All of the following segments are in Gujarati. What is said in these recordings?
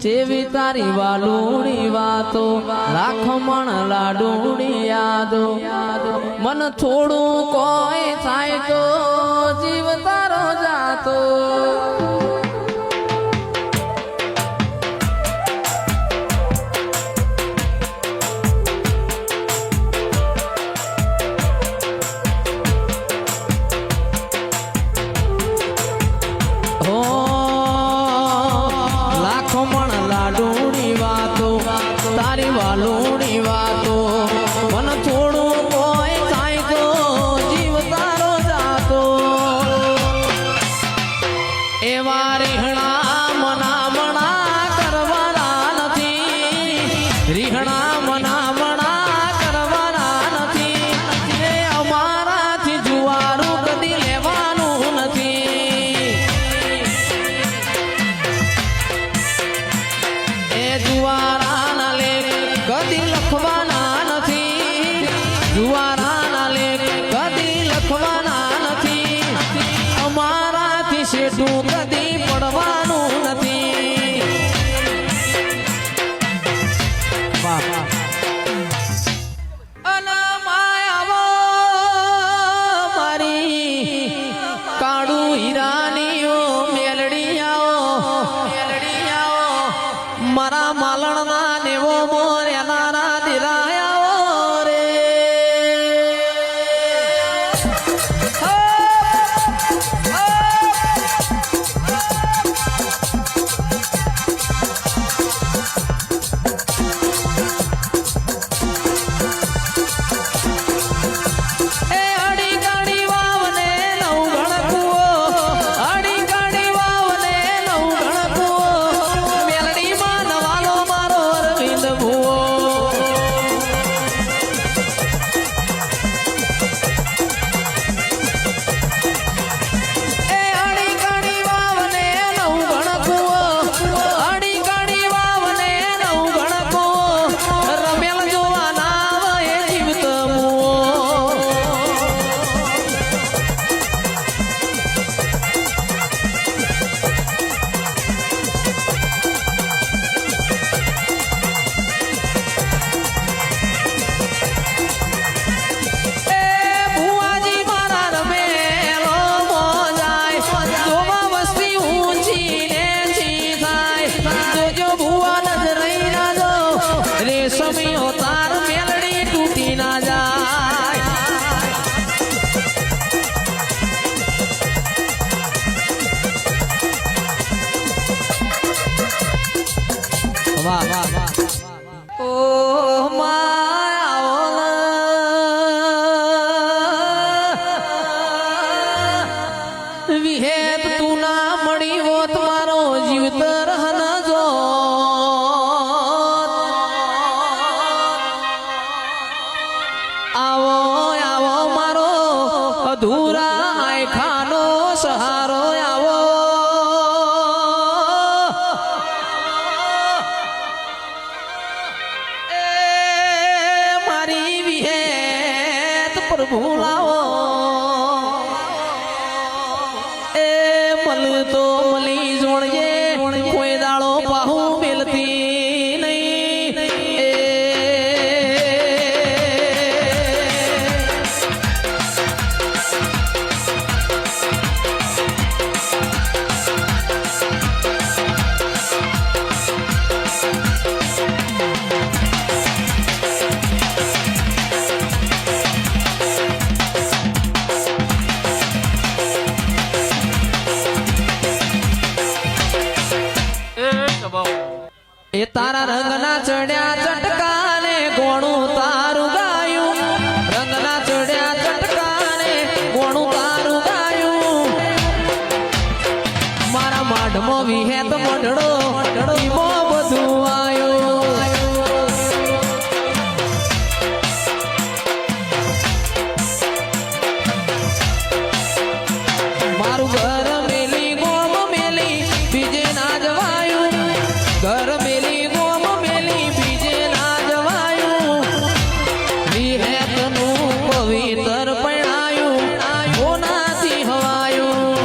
જેવી તારી વાલુડી વાતો લાખમણ લાડુડી યાદો મન થોડું કોઈ થાય તો જીવ તારો જાતો લાડુની વાતો તારી વાલુડી વાતો મન થોડું કોઈ થાય તો જીવ તારો જાતો એવા રીહણા મનામણા કરવાના નથી રીહણા મનામણા કરવાના નથી એ અમારાથી જુવારું કદી લેવાનું નથી જુવારાના લેખ કદી લખવાના નથી જુવારાના લેખ કદી લખવાના નથી અમારાથી શેઠું કદી પડવાનું નથી મારી કાળું હીરાનીઓ મારા માલણના નેવો મોર એનારા દિરાયા રે રેશમીઓ તાર મેલડી તૂટી ના જાય વાહ વાહ વાહ ઓ માયા વિહેત તું ના મળી હોત મારો જીવતર ન જો આવો આવો મારો અધૂરા ખાનો સહારો આવો એ મારી વિહેત પ્રભુ લાવો એ મલ તો મલી જોણજે કોઈ દાડો પાહુ મેલતી એ તારા રંગના ચડ્યા ચટકાને ગોણું તારું ગાયું રંગના ચડ્યા ચટકાને ગોણું તારું ગાયું મારા માઢમાં વિહેત મઢડો ઈમો બધું આયું મારું ઘર મેલી ગોમ મેલી બીજે ના જવાયું ઘર મેલી ગોમ મેલી બીજે ના જવાયું વિહેતનું પવિત્ર પણાયું કોનાથી હવાયું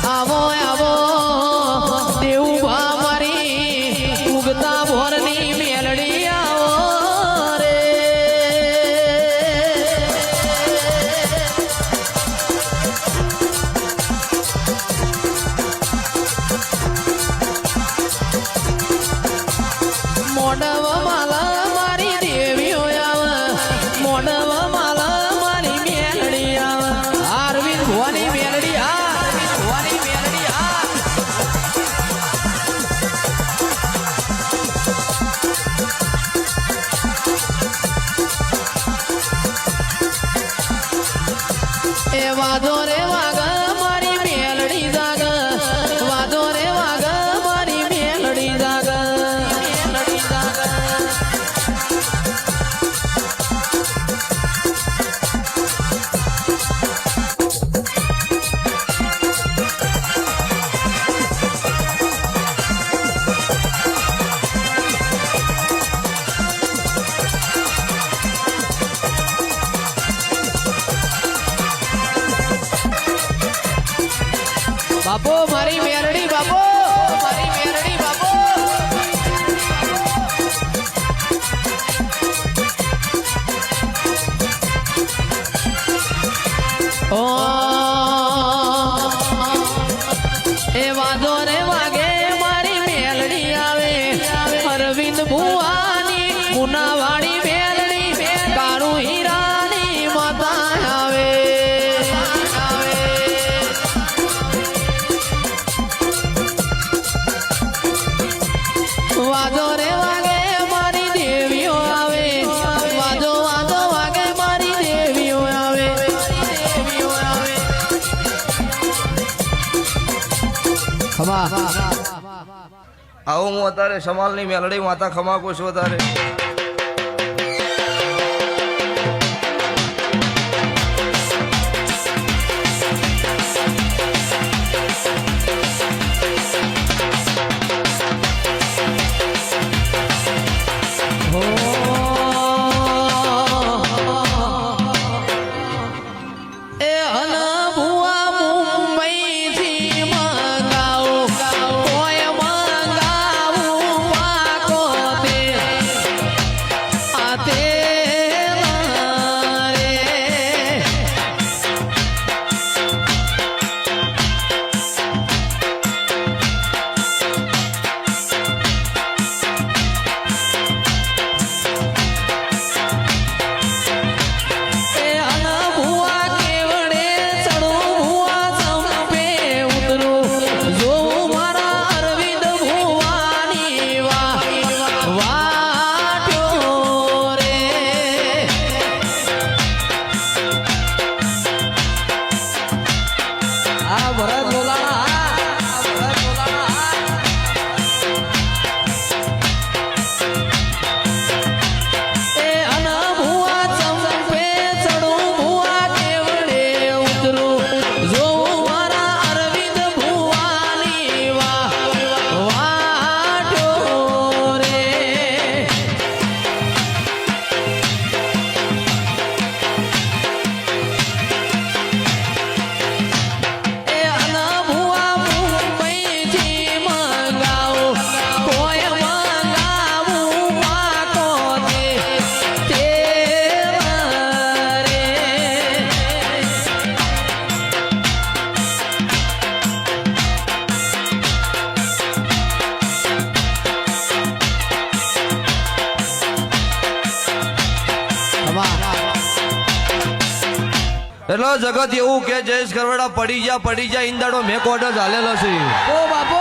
આવો આવો દેવું મારી ઉગતા ભોરની મેલડી આવો રે મોડવ માલા મારી દેવીઓ આવે મોડવ માલા મારી મેલડી આવે અરવિંદ ભવાની મેલડી ભવાની મેલડી એ વાદો રે વાગ મારી મેલડી જાગ વાદો રે વાગ મારી મેલડી જાગ મેલડી જાગ બાપો મારી મેલડી બાપો મારી મેલડી બાપો ઓ એ વાદો રે વાગે મારી મેલડી આવે અરવિંદ ભુવાની મુનાવાડી મેલડી કાળુ હીરાની માતા આવે વાદો રે વાગે મારી દેવીઓ આવે વાદો વાદો વાગે મારી દેવીઓ આવે દેવીઓ આવે ખમા આવો હું અત્યારે સમાલની મેલડી માતા ખમાકો છું અત્યારે એ હન ભુવા મુંબઈથી મંગાવો કોઈ મંગાવું પાકો તે આ તે રે એ હન ભુવા કેવડે ચડું ભુવા સંપે ઉતરું જોઉં મારા અરવિંદ ભુવાની વાટ્યો રે આ ભરત બોલાણા ભરત બોલાણા એ અન ભુવા ચંપે ચડું ભુવા કેવડે ઉતરું જોઉં મારા અરવિંદ ભુવાની વાટ્યો રે એ અન ભુવા મુંબઈથી મંગાવો કોઈ મંગાવું પાકો તે રે એટલે જગત એવું કે જયેશ ખરવડા પડી જા ઈંદાડો મેં કોર્ડર ચાલેલો છે ઓ બાપો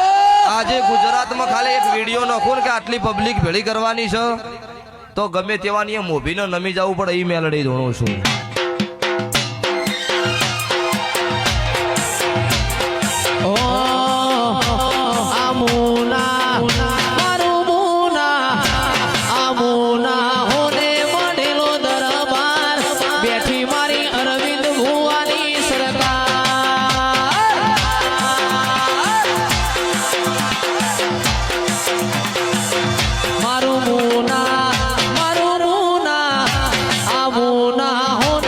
આજે ગુજરાતમાં ખાલી એક વિડીયો નાખો ને કે આટલી પબ્લિક ભેળી કરવાની છે તો ગમે તેવાની મોભીને નમી જવું પડે એ મેલડી ધોણું છું ઓ આમુના મારું મુના આમુના હોને મળેલો દરબાર બેઠી મારી અરવિંદ ભુવાની સરકાર મારું મુના આમુના હો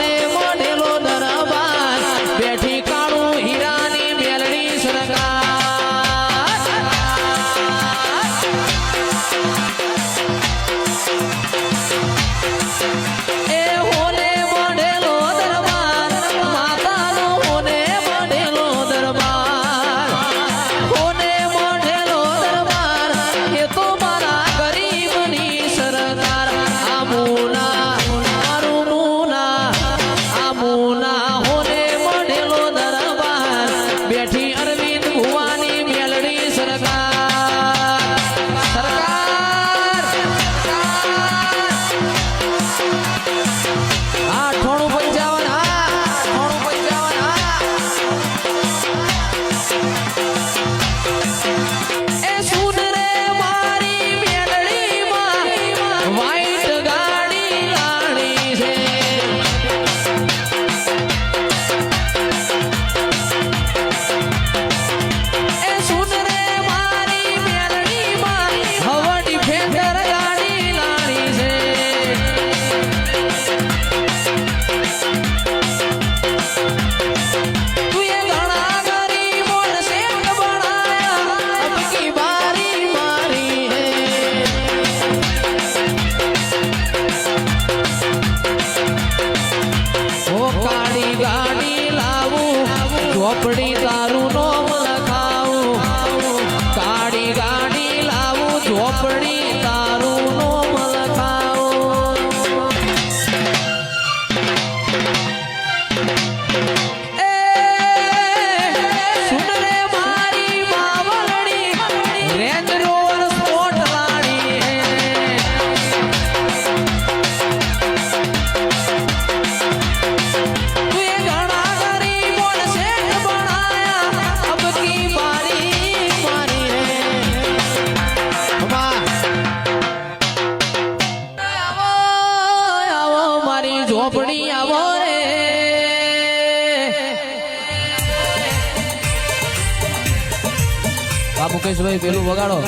આ મુકેશભાઈ પેલું વગાડો.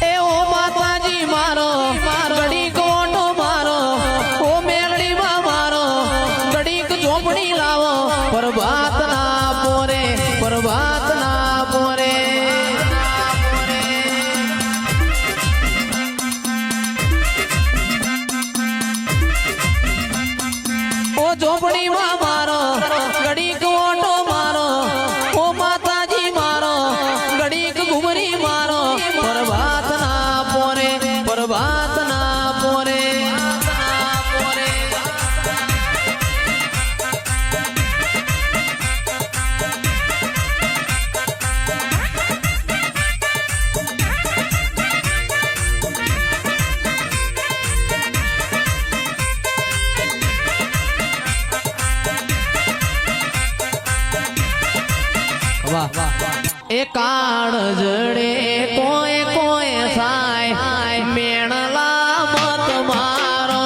એ ઓ માતાજી મારો ઘડી કોટો મારો ઓ મેલડીમાં મારો ઘડીક ઝોપડી લાવો પ્રભાત ના પોરે પ્રભાત ના પોરે ઓ ઝોપડીમાં મારો ઘડીક ઓટો મારો ઓ માતાજી મારો ઘડીક ઘુમરી મારો પ્રભાત ના પોરે પ્રભાત ના પોરે એ કાળ જડે કોઈ કોઈ થાય મેણલા મત મારો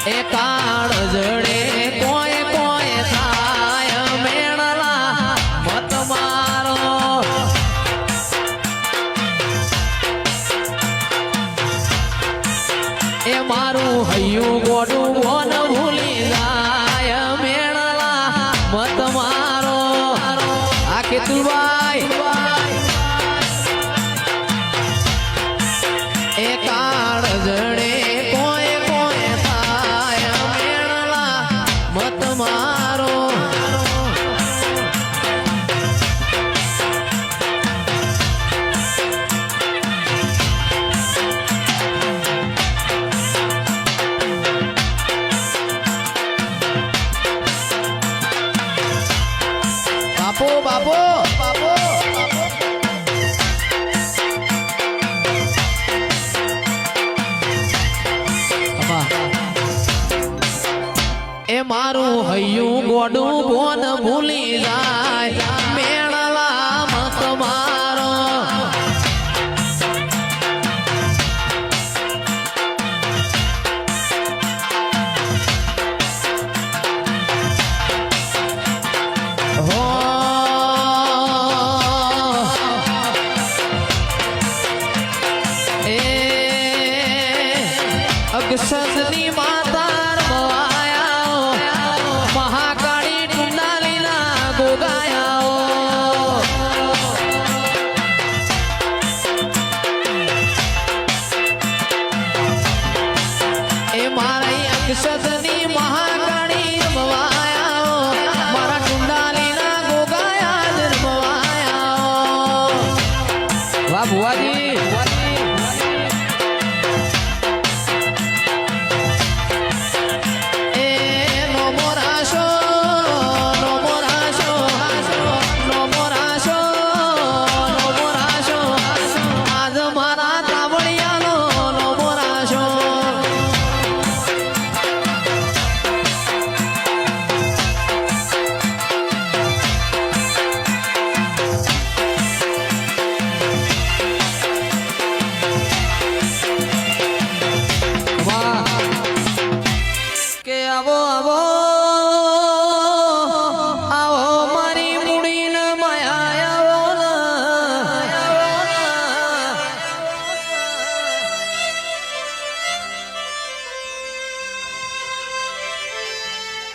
એ કાળ જડે કોઈ કોઈ થાય મેણલા મત મારો એ મારું હૈયું ગોડું કોન ભૂલી જાય મેળલા મત મારો આ કેતુભાઈ એ કાળ જડે કોઈ કોઈ થાય મેળલા મત મારો બાપો બાપો બાપો એ મારું હૈયું ગોડું બોન ભૂલી જાય મેળલા મત મારો હો એ અક્ષસની માતા રમવાયા મહાકાળી ટુંડાલીના ગોગાયા એ મારી અક્ષસની મહાકાળી રમવાયા મારા ટુંડાલીના ગોગાયા જ રમવાયા વાહ ભુવાજી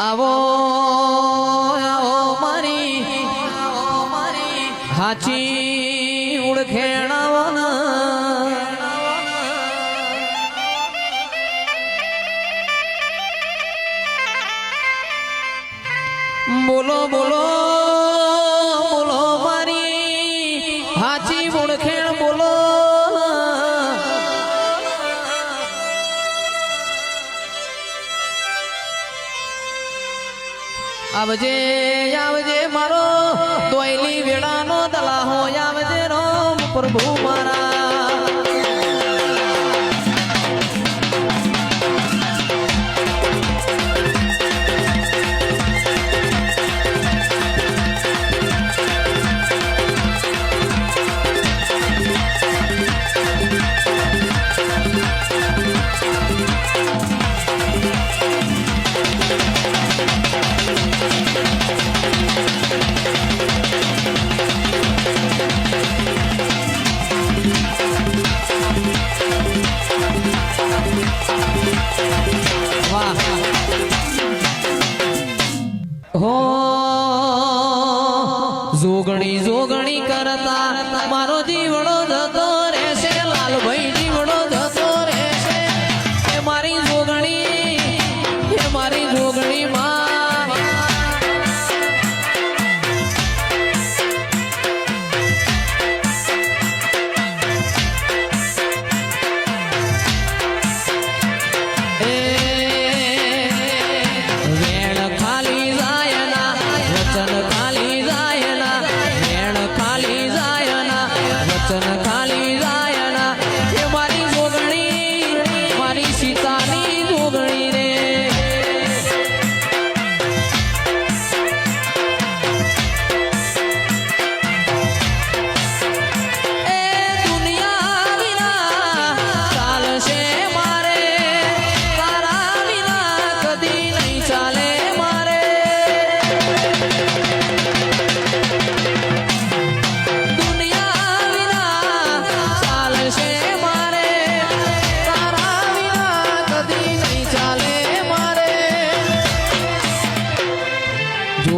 આવો આવો મારી હાચી ઉળખેણાવના બોલો બોલો બોલો મારી હાચી ઉળખેણ બોલો આવજે આવજે મારો દોયલી વેળાનો દલાહો આવજે રામ પ્રભુ મારા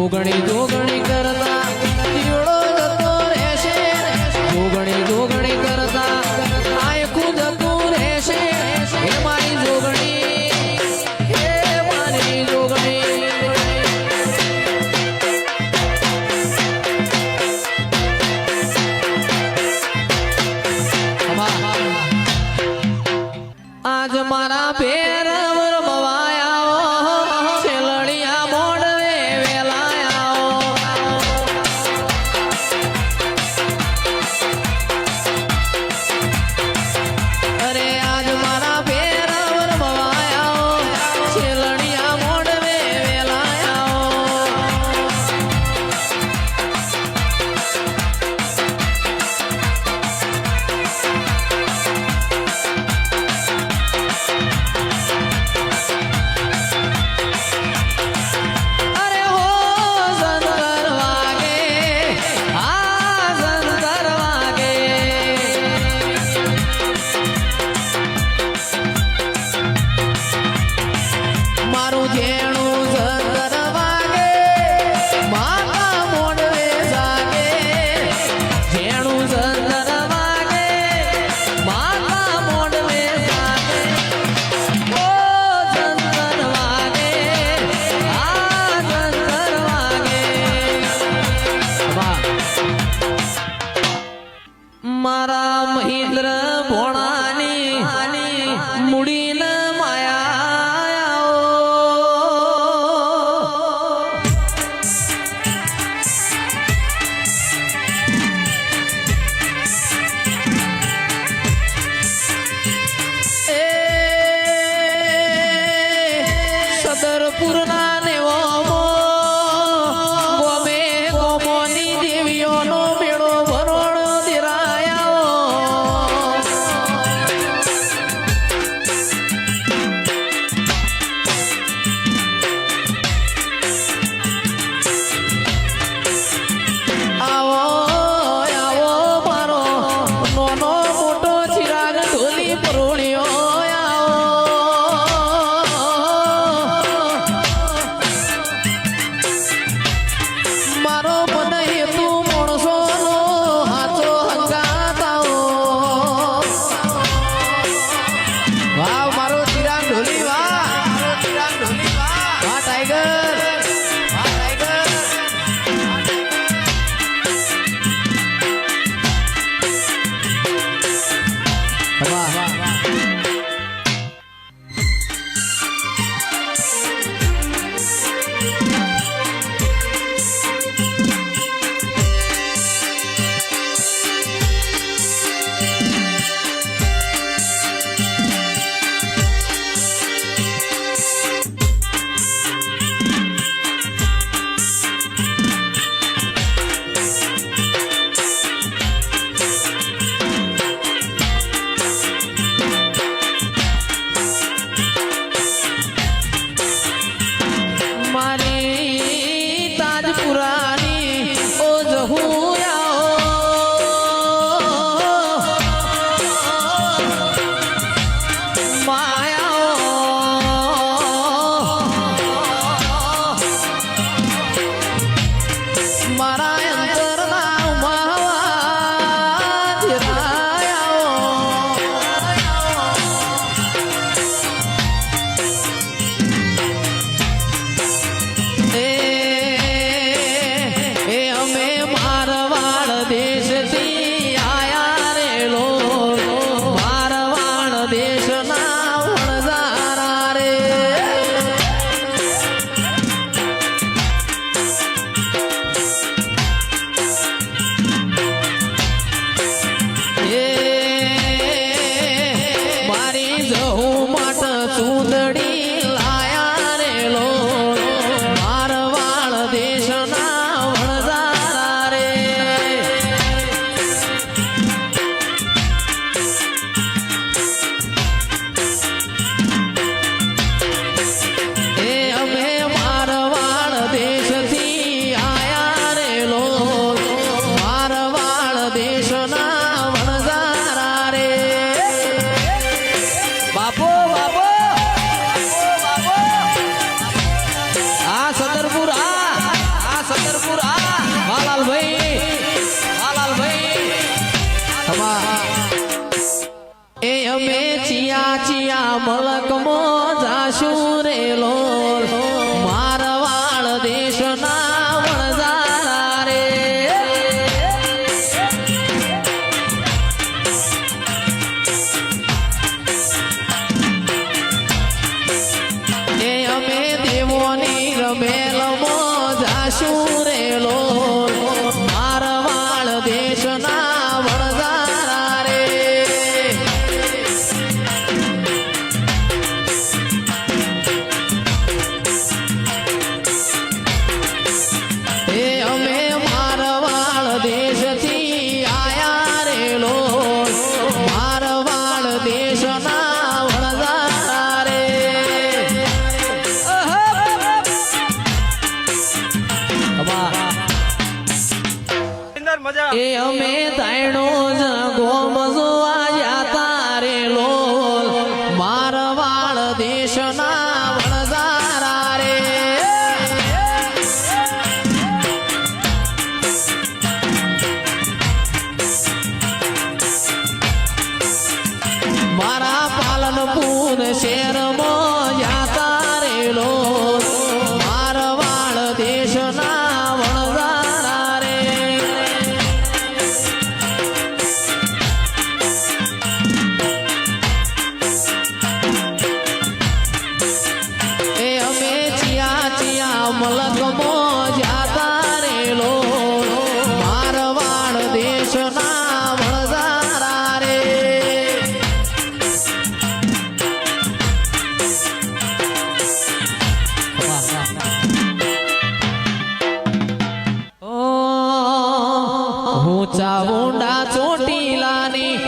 જોગણી જોગણી કરતા દીવડો જતો રહેશે જોગણી જોગણી કરતા આયખું જતું રહેશે હે મારી જોગણી હે મારી જોગણી આજ મારા પેર મવાયા છેલડિયા મોડવે વેલાયા અરે આજ મારા પેર મવાયા છેલડિયા મોડવે વેલાયા અરે હો શંકર વાગે આ શંકર વાગે મારું જેણું શંકર વાગે માતા મોડવે જાગે જેણું શંકર વાગે માતા મોડવે જાગે ઓ શંકર વાગે આ શંકર વાગે મારા મહેન્દ્ર ભોણાની મુડીન માયા એ સદરપુરના નેવો ગોમે ગોમોની દેવીઓનો મેળો ભરોડ દેરાયા આવો આવો મારો નોનો મોટો ચિરાગ ઢોલી પરોણ્યો મારો મન હેતુ માણસો નો હાથો હંગાતાઓ વાહ મારો ચિરાગ ઢોલી વાહ મારો ચિરાગ ઢોલી વાહ ટાઈગર વાહ ટાઈગર ચિયા ચિયા મલકમો જાશું રે લોલ મારવાડ દેશના વણઝારા રે એ અમે દેવોની રમેલમો જાશું રે લોલ મારવાડ દેશના વણઝારા રે એ અમે મારવાડ દેશથી આયા રે લોલ મારવાડ દેશના વણઝારા રે એ અમે તાયણો જ ગોમ જોવા જાતા રે લોલ મારવાડ દેશના વણઝારા રે મારા પાલનપુર શહેરમાં જાતા રે લોલ મારવાડ દેશના વણઝારા રે એ અમે ચિયા ચિયા મલકમો જાતા રે લોલ મારવાડ દેશના વણઝારા રે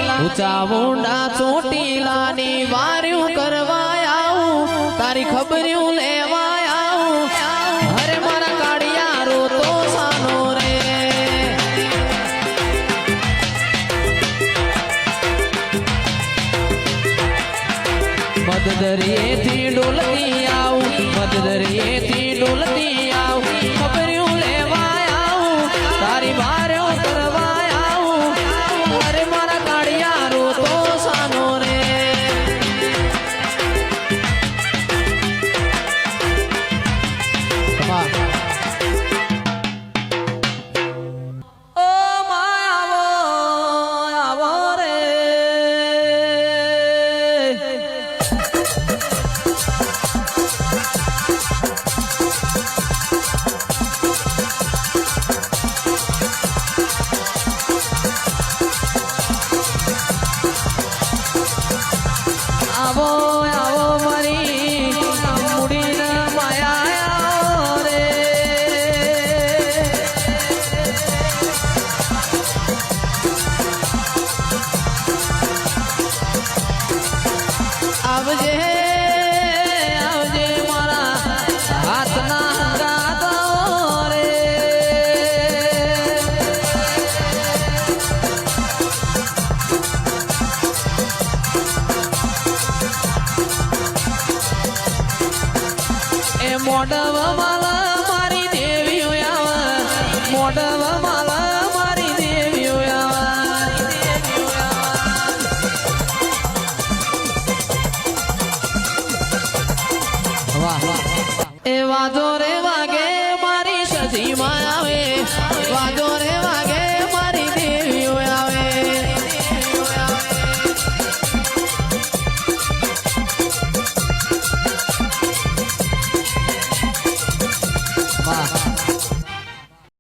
ઊંચા ઊંડા ચોટીલાની વાર્યું કરવા આવું તારી ખબર્યું લેવા આવું અરે મારા કાળિયારો તો સાનો રે મદદરીએથી ડોલતી આવું મદદરીએથી ડોલતી આવું ખબર્યું લેવા આવું તારી વાર્યો કરવા આવું અરે મારા કાળિયારો તો સાનો રે ઓ માવો આવો રે આવો આવો મારી મુડીને માયા આવો રે આવજે આવજે મારા હાથના હંગાતો રે એ મોડવ માલા મારી દેવીઓ આવે મોડવ માલા મારી દેવીઓ આવે વાહ વાહ એ વાજો રે